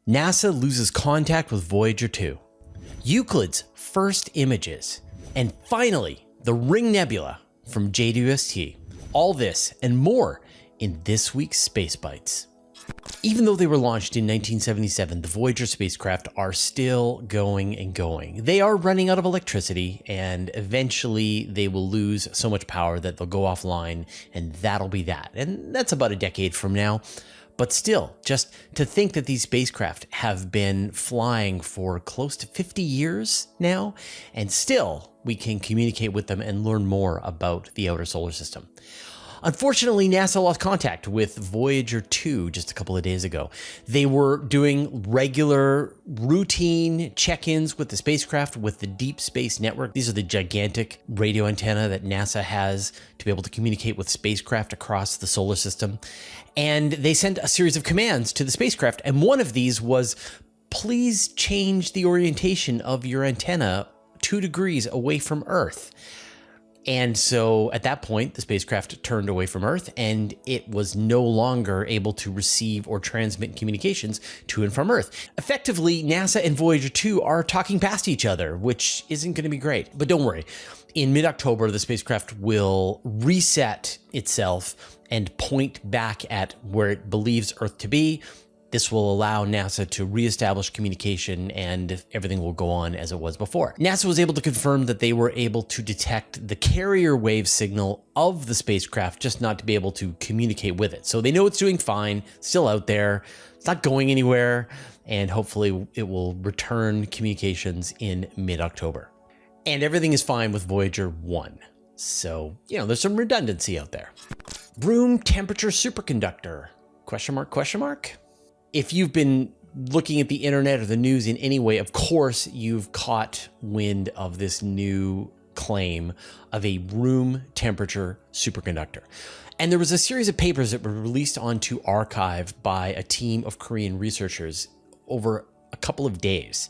NASA loses contact with Voyager-2, Euclid's first images, and finally, the Ring Nebula from JWST. All this and more in this week's Space Bites. Even though they were launched in 1977, the Voyager spacecraft are still going and going. They are running out of electricity, and eventually they will lose so much power that they'll go offline, and that'll be that. And that's about a decade from now. But still, just to think that these spacecraft have been flying for close to 50 years now, and still we can communicate with them and learn more about the outer solar system. Unfortunately, NASA lost contact with Voyager-2 just a couple of days ago. They were doing regular, routine check-ins with the spacecraft with the Deep Space Network. These are the gigantic radio antenna that NASA has to be able to communicate with spacecraft across the solar system. And they sent a series of commands to the spacecraft, and one of these was, please change the orientation of your antenna 2 degrees away from Earth. And so at that point, the spacecraft turned away from Earth, and it was no longer able to receive or transmit communications to and from Earth. Effectively, NASA and Voyager-2 are talking past each other, which isn't going to be great. But don't worry. In mid-October, the spacecraft will reset itself and point back at where it believes Earth to be. This will allow NASA to reestablish communication, and everything will go on as it was before. NASA was able to confirm that they were able to detect the carrier wave signal of the spacecraft, just not to be able to communicate with it. So they know it's doing fine, still out there, it's not going anywhere, and hopefully it will return communications in mid-October. And everything is fine with Voyager 1. So, there's some redundancy out there. Room temperature superconductor? Question mark, question mark? If you've been looking at the internet or the news in any way, of course, you've caught wind of this new claim of a room temperature superconductor. And there was a series of papers that were released onto arXiv by a team of Korean researchers over a couple of days.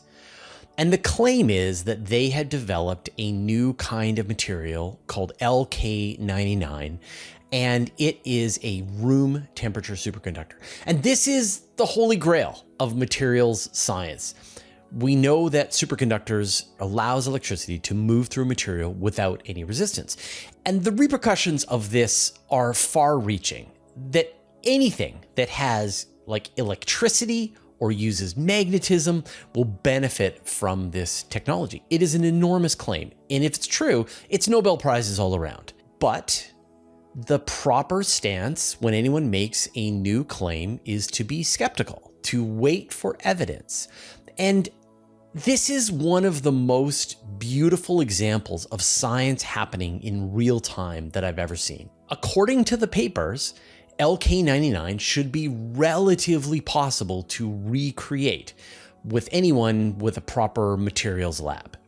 And the claim is that they had developed a new kind of material called LK99, and it is a room temperature superconductor. And this is the holy grail of materials science. We know that superconductors allows electricity to move through material without any resistance. And the repercussions of this are far-reaching, that anything that has like electricity or uses magnetism will benefit from this technology. It is an enormous claim, and if it's true, it's Nobel Prizes all around. But the proper stance when anyone makes a new claim is to be skeptical, to wait for evidence. And this is one of the most beautiful examples of science happening in real time that I've ever seen. According to the papers, LK99 should be relatively possible to recreate with anyone with a proper materials lab.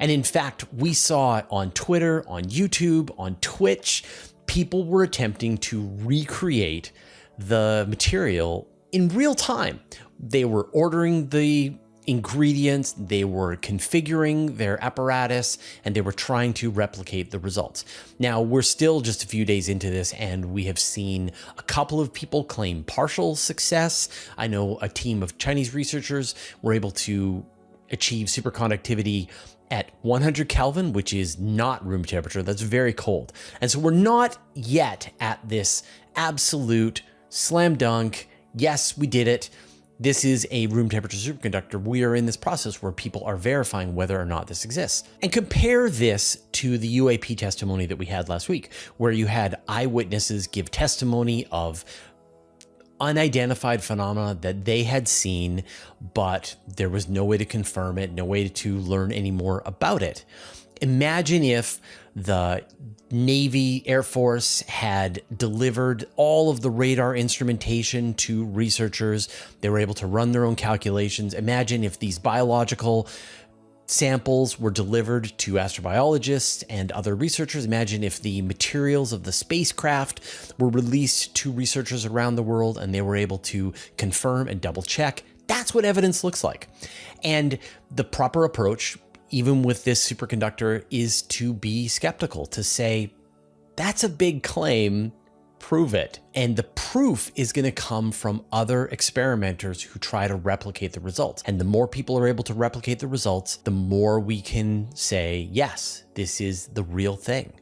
And in fact, we saw it on Twitter, on YouTube, on Twitch. People were attempting to recreate the material in real time. They were ordering the ingredients, they were configuring their apparatus, and they were trying to replicate the results. Now, we're still just a few days into this, and we have seen a couple of people claim partial success. I know a team of Chinese researchers were able to achieve superconductivity at 100 Kelvin, which is not room temperature. That's very cold. And so we're not yet at this absolute slam dunk, yes, we did it, this is a room temperature superconductor. We are in this process where people are verifying whether or not this exists. And compare this to the UAP testimony that we had last week, where you had eyewitnesses give testimony of unidentified phenomena that they had seen, but there was no way to confirm it, no way to learn any more about it. Imagine if the Navy, Air Force had delivered all of the radar instrumentation to researchers. They were able to run their own calculations. Imagine if these biological samples were delivered to astrobiologists and other researchers. Imagine if the materials of the spacecraft were released to researchers around the world and they were able to confirm and double check. That's what evidence looks like. And the proper approach, even with this superconductor, is to be skeptical, to say, that's a big claim, prove it. And the proof is going to come from other experimenters who try to replicate the results. And the more people are able to replicate the results, the more we can say, yes, this is the real thing.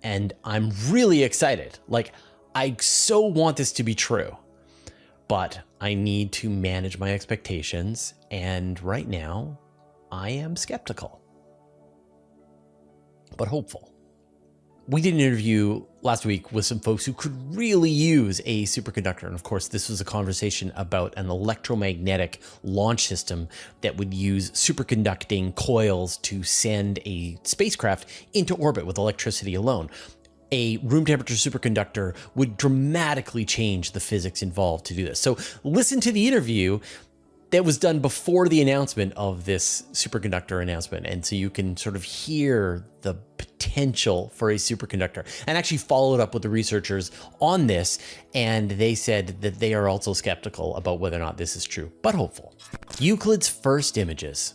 And I'm really excited. Like, I so want this to be true, but I need to manage my expectations. And right now, I am skeptical, but hopeful. We did an interview last week with some folks who could really use a superconductor. And of course, this was a conversation about an electromagnetic launch system that would use superconducting coils to send a spacecraft into orbit with electricity alone. A room temperature superconductor would dramatically change the physics involved to do this. So listen to the interview that was done before the announcement of this superconductor announcement. And so you can sort of hear the potential for a superconductor, and actually followed up with the researchers on this. And they said that they are also skeptical about whether or not this is true, but hopeful. Euclid's first images.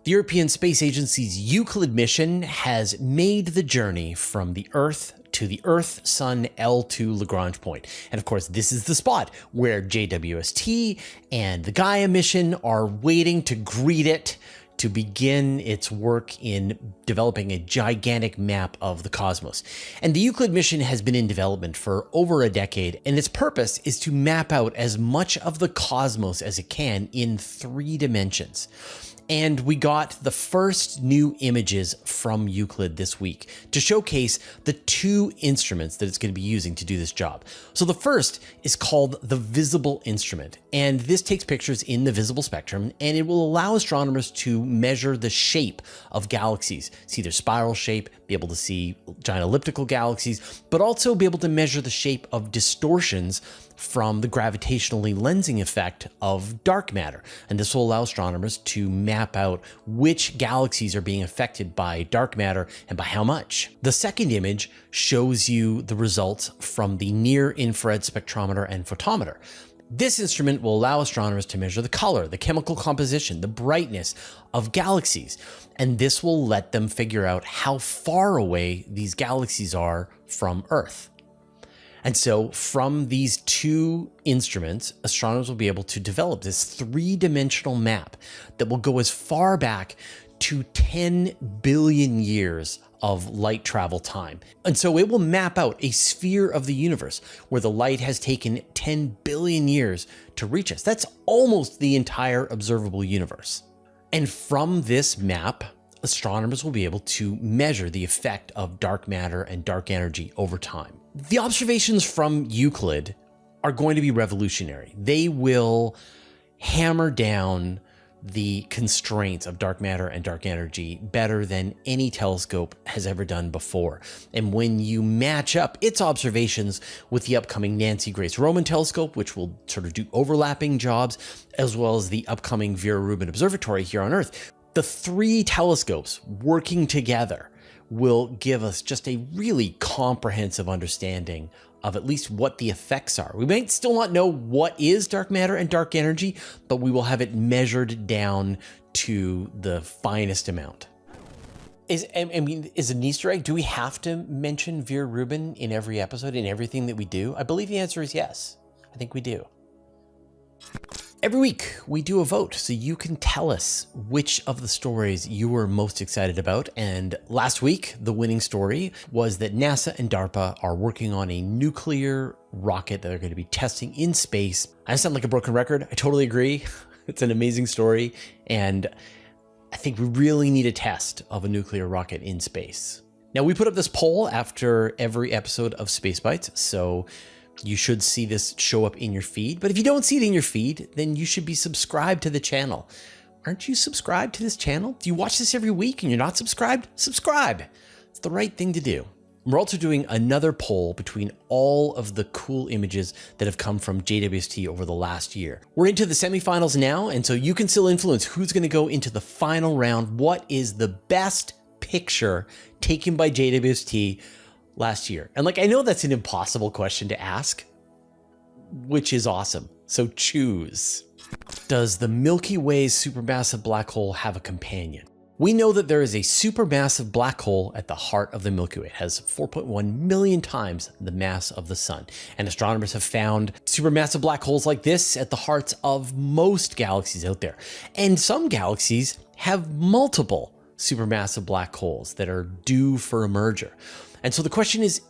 The European Space Agency's Euclid mission has made the journey from the Earth to the Earth-Sun L2 Lagrange point. And of course, this is the spot where JWST and the Gaia mission are waiting to greet it to begin its work in developing a gigantic map of the cosmos. And the Euclid mission has been in development for over a decade, and its purpose is to map out as much of the cosmos as it can in 3 dimensions. And we got the first new images from Euclid this week to showcase the 2 instruments that it's going to be using to do this job. So the first is called the visible instrument, and this takes pictures in the visible spectrum, and it will allow astronomers to measure the shape of galaxies, see their spiral shape, be able to see giant elliptical galaxies, but also be able to measure the shape of distortions from the gravitationally lensing effect of dark matter. And this will allow astronomers to map out which galaxies are being affected by dark matter and by how much. The second image shows you the results from the near-infrared spectrometer and photometer. This instrument will allow astronomers to measure the color, the chemical composition, the brightness of galaxies. And this will let them figure out how far away these galaxies are from Earth. And so from these 2 instruments, astronomers will be able to develop this 3-dimensional map that will go as far back to 10 billion years of light travel time. And so it will map out a sphere of the universe where the light has taken 10 billion years to reach us. That's almost the entire observable universe. And from this map, astronomers will be able to measure the effect of dark matter and dark energy over time. The observations from Euclid are going to be revolutionary. They will hammer down the constraints of dark matter and dark energy better than any telescope has ever done before. And when you match up its observations with the upcoming Nancy Grace Roman telescope, which will sort of do overlapping jobs, as well as the upcoming Vera Rubin Observatory here on Earth, the 3 telescopes working together will give us just a really comprehensive understanding of at least what the effects are. We might still not know what is dark matter and dark energy, but we will have it measured down to the finest amount. Is an Easter egg? Do we have to mention Vera Rubin in every episode, in everything that we do? I believe the answer is yes. I think we do. Every week, we do a vote, so you can tell us which of the stories you were most excited about. And last week, the winning story was that NASA and DARPA are working on a nuclear rocket that they're going to be testing in space. I sound like a broken record. I totally agree. It's an amazing story. And I think we really need a test of a nuclear rocket in space. Now, we put up this poll after every episode of Space Bites, so you should see this show up in your feed. But if you don't see it in your feed, then you should be subscribed to the channel. Aren't you subscribed to this channel? Do you watch this every week and you're not subscribed? Subscribe. It's the right thing to do. We're also doing another poll between all of the cool images that have come from JWST over the last year. We're into the semifinals now, and so you can still influence who's going to go into the final round. What is the best picture taken by JWST last year? And I know that's an impossible question to ask, which is awesome. So choose. Does the Milky Way's supermassive black hole have a companion? We know that there is a supermassive black hole at the heart of the Milky Way. It has 4.1 million times the mass of the sun. And astronomers have found supermassive black holes like this at the hearts of most galaxies out there. And some galaxies have multiple supermassive black holes that are due for a merger. And so the question is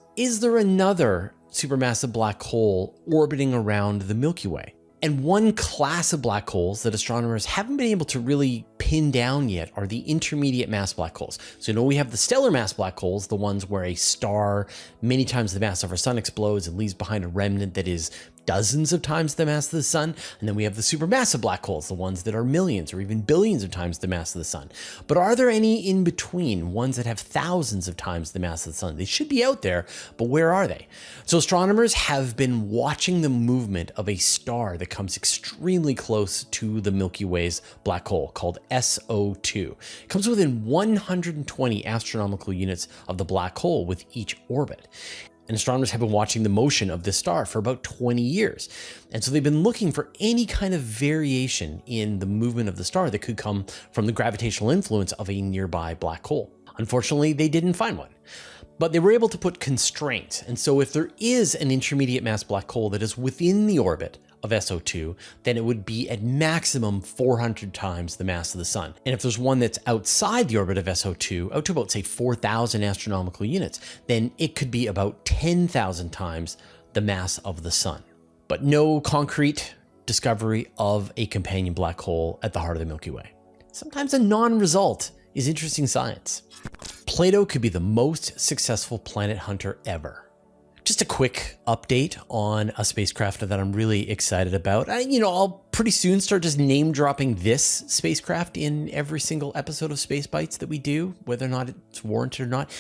there another supermassive black hole orbiting around the Milky Way? And one class of black holes that astronomers haven't been able to really pin down yet are the intermediate mass black holes. So you know we have the stellar mass black holes, the ones where a star many times the mass of our sun explodes and leaves behind a remnant that is dozens of times the mass of the sun. And then we have the supermassive black holes, the ones that are millions or even billions of times the mass of the sun. But are there any in between, ones that have thousands of times the mass of the sun? They should be out there, but where are they? So astronomers have been watching the movement of a star that comes extremely close to the Milky Way's black hole called SO2. It comes within 120 astronomical units of the black hole with each orbit. And astronomers have been watching the motion of this star for about 20 years. And so they've been looking for any kind of variation in the movement of the star that could come from the gravitational influence of a nearby black hole. Unfortunately, they didn't find one. But they were able to put constraints. And so if there is an intermediate mass black hole that is within the orbit of SO2, then it would be at maximum 400 times the mass of the sun. And if there's one that's outside the orbit of SO2, out to about say 4,000 astronomical units, then it could be about 10,000 times the mass of the sun. But no concrete discovery of a companion black hole at the heart of the Milky Way. Sometimes a non-result is interesting science. PLATO could be the most successful planet hunter ever. Just a quick update on a spacecraft that I'm really excited about. I'll pretty soon start just name dropping this spacecraft in every single episode of Space Bites that we do, whether or not it's warranted or not.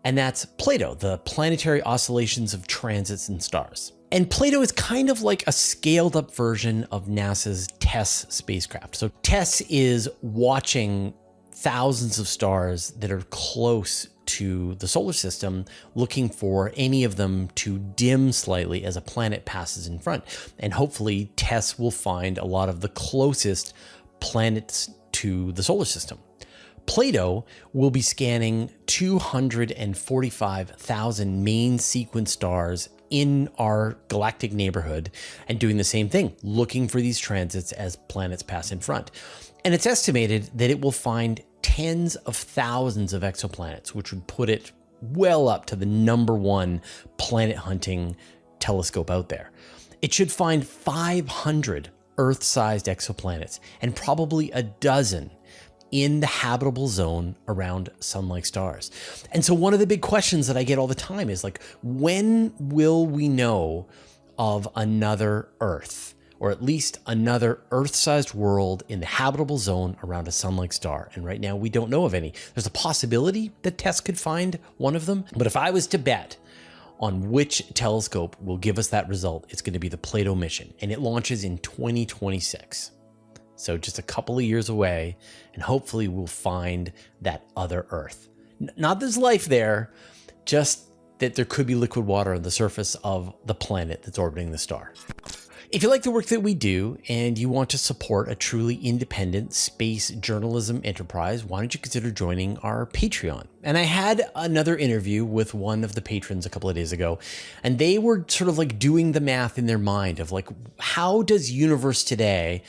And that's PLATO, the Planetary Oscillations of Transits and Stars. And PLATO is kind of like a scaled up version of NASA's TESS spacecraft. So TESS is watching thousands of stars that are close to the solar system, looking for any of them to dim slightly as a planet passes in front. And hopefully TESS will find a lot of the closest planets to the solar system. PLATO will be scanning 245,000 main sequence stars in our galactic neighborhood and doing the same thing, looking for these transits as planets pass in front. And it's estimated that it will find tens of thousands of exoplanets, which would put it well up to the #1 planet hunting telescope out there. It should find 500 Earth-sized exoplanets and probably a dozen in the habitable zone around sun-like stars. And so one of the big questions that I get all the time is like, when will we know of another Earth? Or at least another Earth-sized world in the habitable zone around a sun-like star. And right now we don't know of any. There's a possibility that TESS could find one of them. But if I was to bet on which telescope will give us that result, it's going to be the PLATO mission. And it launches in 2026. So just a couple of years away, and hopefully we'll find that other Earth. Not there's life there, just that there could be liquid water on the surface of the planet that's orbiting the star. If you like the work that we do and you want to support a truly independent space journalism enterprise, why don't you consider joining our Patreon? And I had another interview with one of the patrons a couple of days ago, and they were sort of like doing the math in their mind of like, how does Universe Today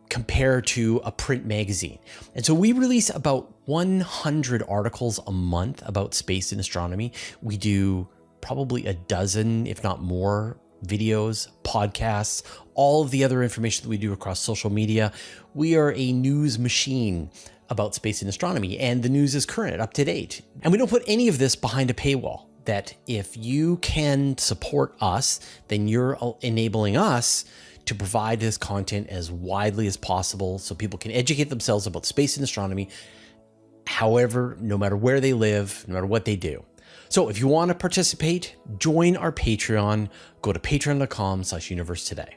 compare to a print magazine? And so we release about 100 articles a month about space and astronomy. We do probably a dozen, if not more, videos, podcasts, all of the other information that we do across social media. We are a news machine about space and astronomy, and the news is current, up to date. And we don't put any of this behind a paywall. That if you can support us, then you're enabling us to provide this content as widely as possible so people can educate themselves about space and astronomy, however, no matter where they live, no matter what they do. So if you want to participate, join our Patreon. Go to patreon.com/universetoday.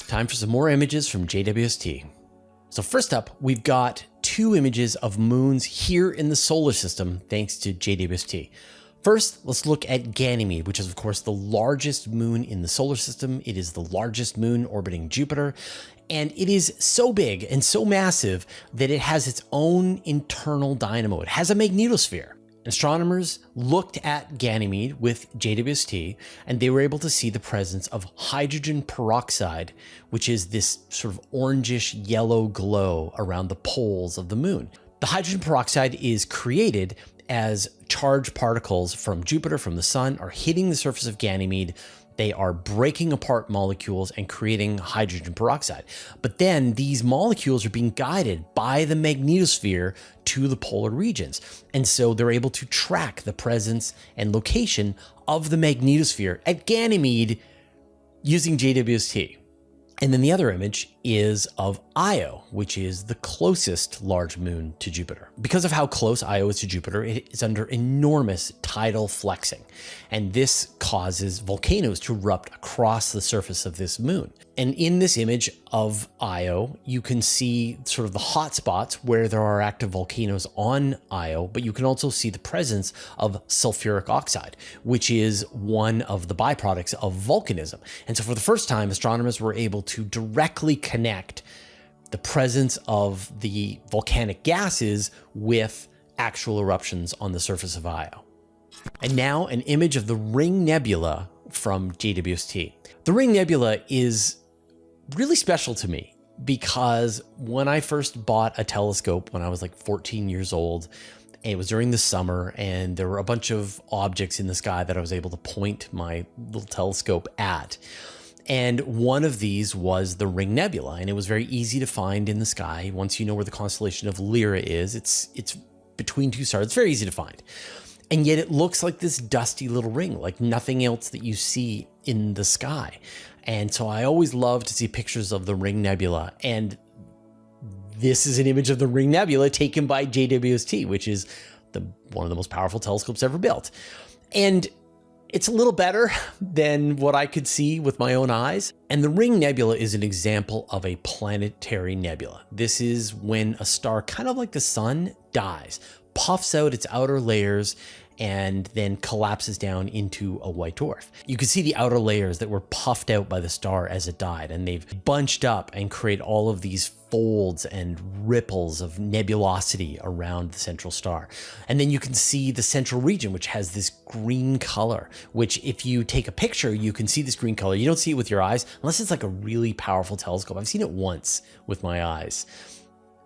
Time for some more images from JWST. So first up, we've got 2 images of moons here in the solar system, thanks to JWST. First, let's look at Ganymede, which is of course the largest moon in the solar system. It is the largest moon orbiting Jupiter. And it is so big and so massive that it has its own internal dynamo. It has a magnetosphere. Astronomers looked at Ganymede with JWST, and they were able to see the presence of hydrogen peroxide, which is this sort of orangish yellow glow around the poles of the moon. The hydrogen peroxide is created as charged particles from Jupiter, from the sun, are hitting the surface of Ganymede. They are breaking apart molecules and creating hydrogen peroxide. But then these molecules are being guided by the magnetosphere to the polar regions. And so they're able to track the presence and location of the magnetosphere at Ganymede using JWST. And then the other image is of Io, which is the closest large moon to Jupiter. Because of how close Io is to Jupiter, it is under enormous tidal flexing. And this causes volcanoes to erupt across the surface of this moon. And in this image of Io, you can see sort of the hot spots where there are active volcanoes on Io, but you can also see the presence of sulfuric oxide, which is one of the byproducts of volcanism. And so for the first time, astronomers were able to directly connect the presence of the volcanic gases with actual eruptions on the surface of Io. And now an image of the Ring Nebula from JWST. The Ring Nebula is really special to me because when I first bought a telescope when I was like 14 years old, and it was during the summer, and there were a bunch of objects in the sky that I was able to point my little telescope at. And one of these was the Ring Nebula, and it was very easy to find in the sky. Once you know where the constellation of Lyra is, it's between two stars. It's very easy to find. And yet it looks like this dusty little ring, like nothing else that you see in the sky. And so I always love to see pictures of the Ring Nebula. And this is an image of the Ring Nebula taken by JWST, which is one of the most powerful telescopes ever built. And it's a little better than what I could see with my own eyes. And the Ring Nebula is an example of a planetary nebula. This is when a star, kind of like the sun, dies, puffs out its outer layers, and then collapses down into a white dwarf. You can see the outer layers that were puffed out by the star as it died, and they've bunched up and create all of these folds and ripples of nebulosity around the central star. And then you can see the central region, which has this green color, which if you take a picture, you can see this green color. You don't see it with your eyes, unless it's like a really powerful telescope. I've seen it once with my eyes.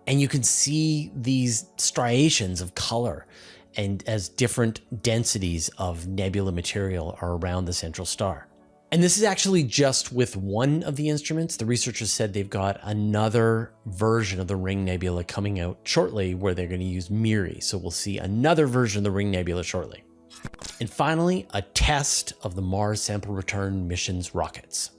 And you can see these striations of color and as different densities of nebula material are around the central star. And this is actually just with one of the instruments. The researchers said they've got another version of the Ring Nebula coming out shortly where they're going to use MIRI. So we'll see another version of the Ring Nebula shortly. And finally, a test of the Mars Sample Return mission's rockets.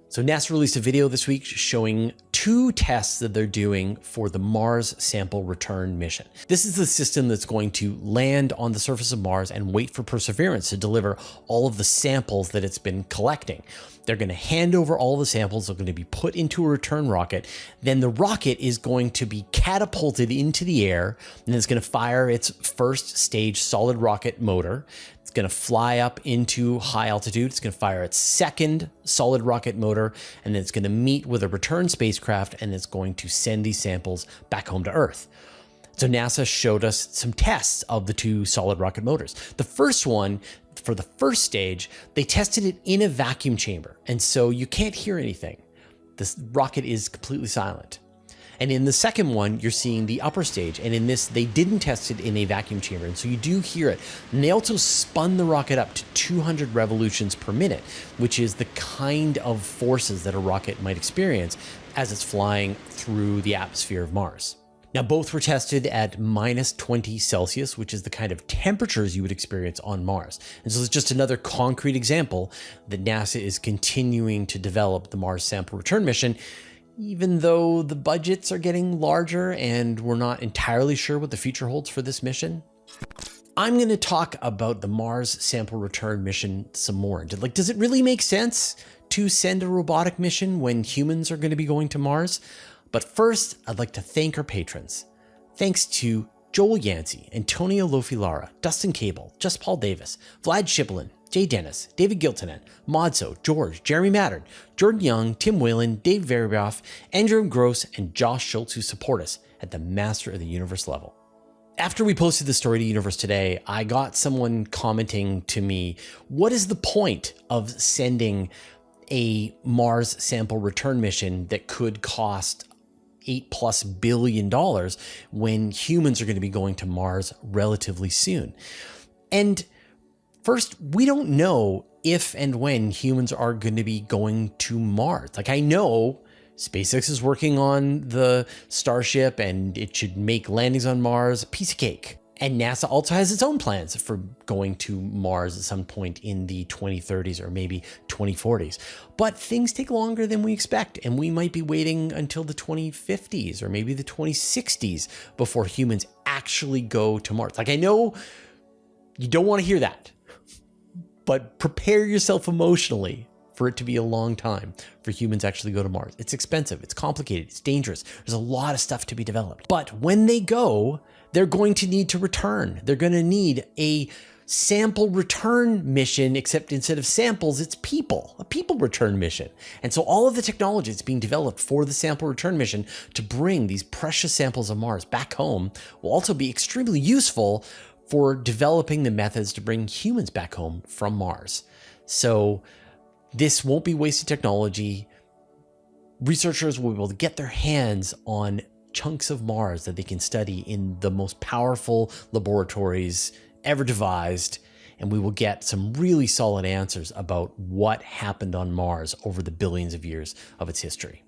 So NASA released a video this week showing two tests that they're doing for the Mars Sample Return mission. This is the system that's going to land on the surface of Mars and wait for Perseverance to deliver all of the samples that it's been collecting. They're going to hand over all the samples. They're going to be put into a return rocket. Then the rocket is going to be catapulted into the air, and it's going to fire its first stage solid rocket motor. It's going to fly up into high altitude. It's going to fire its second solid rocket motor, and then it's going to meet with a return spacecraft, and it's going to send these samples back home to Earth. So NASA showed us some tests of the two solid rocket motors. The first one, for the first stage, they tested it in a vacuum chamber, and so you can't hear anything. This rocket is completely silent. And in the second one, you're seeing the upper stage. And in this, they didn't test it in a vacuum chamber. And so you do hear it. And they also spun the rocket up to 200 revolutions per minute, which is the kind of forces that a rocket might experience as it's flying through the atmosphere of Mars. Now, both were tested at -20 Celsius, which is the kind of temperatures you would experience on Mars. And so it's just another concrete example that NASA is continuing to develop the Mars Sample Return mission, even though the budgets are getting larger and we're not entirely sure what the future holds for this mission. I'm going to talk about the Mars Sample Return mission some more. Does it really make sense to send a robotic mission when humans are going to be going to Mars? But first, I'd like to thank our patrons. Thanks to Joel Yancey, Antonio Lofilara, Dustin Cable, Just Paul Davis, Vlad Shiplin, Jay Dennis, David Giltonen, Modso, George, Jeremy Mattern, Jordan Young, Tim Whalen, Dave Veribov, Andrew Gross, and Josh Schultz who support us at the Master of the Universe level. After we posted the story to Universe Today, I got someone commenting to me, what is the point of sending a Mars sample return mission that could cost $8+ billion when humans are going to be going to Mars relatively soon? And first, we don't know if and when humans are going to be going to Mars. Like, I know SpaceX is working on the Starship and it should make landings on Mars a piece of cake. And NASA also has its own plans for going to Mars at some point in the 2030s or maybe 2040s. But things take longer than we expect, and we might be waiting until the 2050s or maybe the 2060s before humans actually go to Mars. Like, I know you don't want to hear that, but prepare yourself emotionally for it to be a long time for humans to actually go to Mars. It's expensive, it's complicated, it's dangerous. There's a lot of stuff to be developed. But when they go, they're going to need to return. They're going to need a sample return mission, except instead of samples, it's people, a people return mission. And so all of the technology that's being developed for the sample return mission to bring these precious samples of Mars back home will also be extremely useful for developing the methods to bring humans back home from Mars. So this won't be wasted technology. Researchers will be able to get their hands on chunks of Mars that they can study in the most powerful laboratories ever devised, and we will get some really solid answers about what happened on Mars over the billions of years of its history.